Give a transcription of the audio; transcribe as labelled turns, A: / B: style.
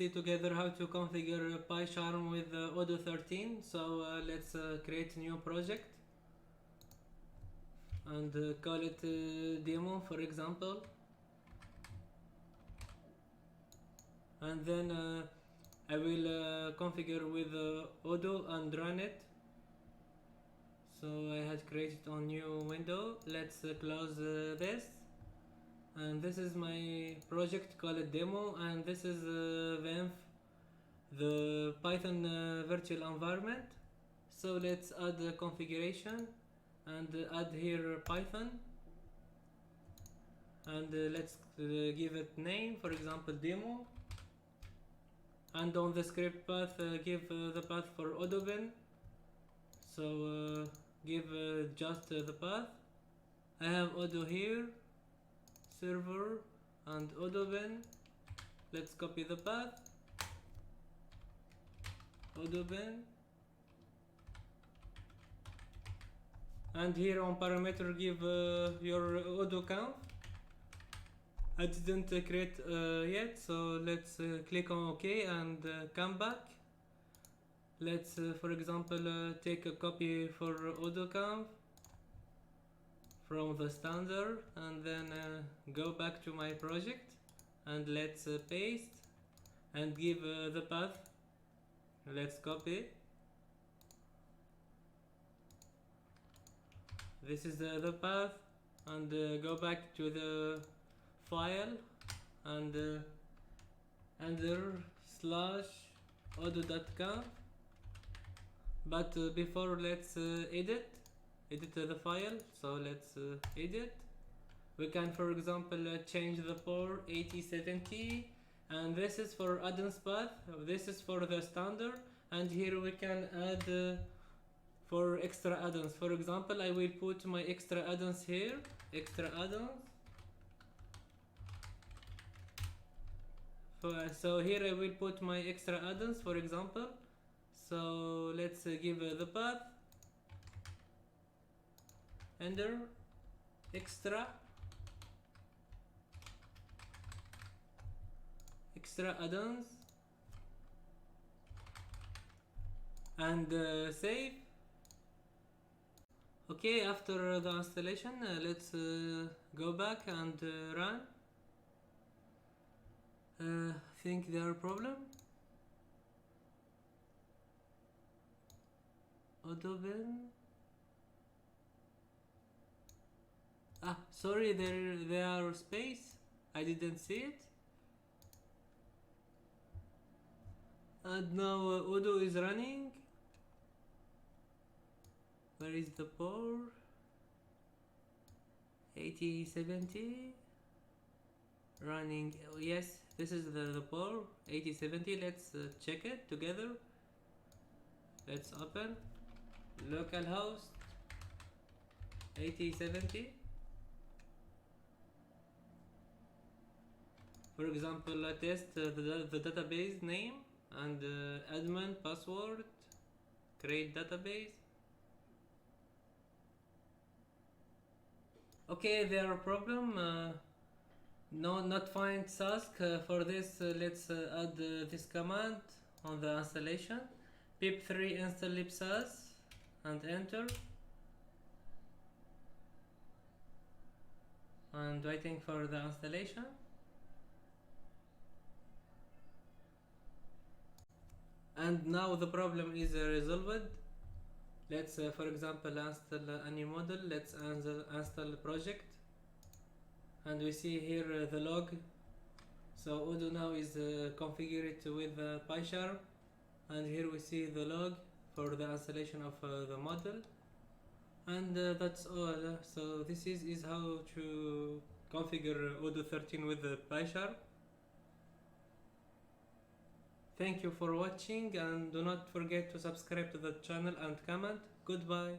A: see together how to configure Pycharm with Odoo 13. So let's create a new project and call it demo, for example. And then I will configure with Odoo and run it. So I had created a new window. Let's close this. And this is my project, call it demo, and this is the Python virtual environment. So let's add the configuration and add here Python, and let's give it name, for example demo, and on the script path give the path for Odoo. So give just the path. I have Odoo here, server and Odoo. Let's copy the path, Odoo, and here on parameter give your Odoo count. I didn't create yet, so let's click on OK and come back. Let's for example take a copy for Odoo count from the standard, and then go back to my project and let's paste and give the path. Let's copy. This is the path, and go back to the file and under /odoo.conf. But before, let's edit the file. So let's edit. We can, for example, change the port 8070, and this is for add-ins path. This is for the standard, and here we can add for extra add-ons. For example, I will put my extra add-ons here. Extra add-ons. So here I will put my extra add-ons, for example. So let's give the path, enter, extra add-ons, and save. Okay, after the installation, let's go back and run. Think there are problem. Odoo. Sorry, there are space. I didn't see it. And now Odoo is running. Where is the port? 8070 running. Yes, this is the port 8070. Let's check it together. Let's open localhost 8070. For example, test the database name and admin password, create database. Okay, there are problem. No, not find task. For this, let's add this command on the installation. pip3 install libsas and enter. And waiting for the installation. And now the problem is resolved. Let's for example install a new model. Let's install project, and we see here the log. So Odoo now is configured with Pycharm, and here we see the log for the installation of the model, and that's all. So this is how to configure Odoo 13 with Pycharm. Thank you for watching, and do not forget to subscribe to the channel and comment. Goodbye.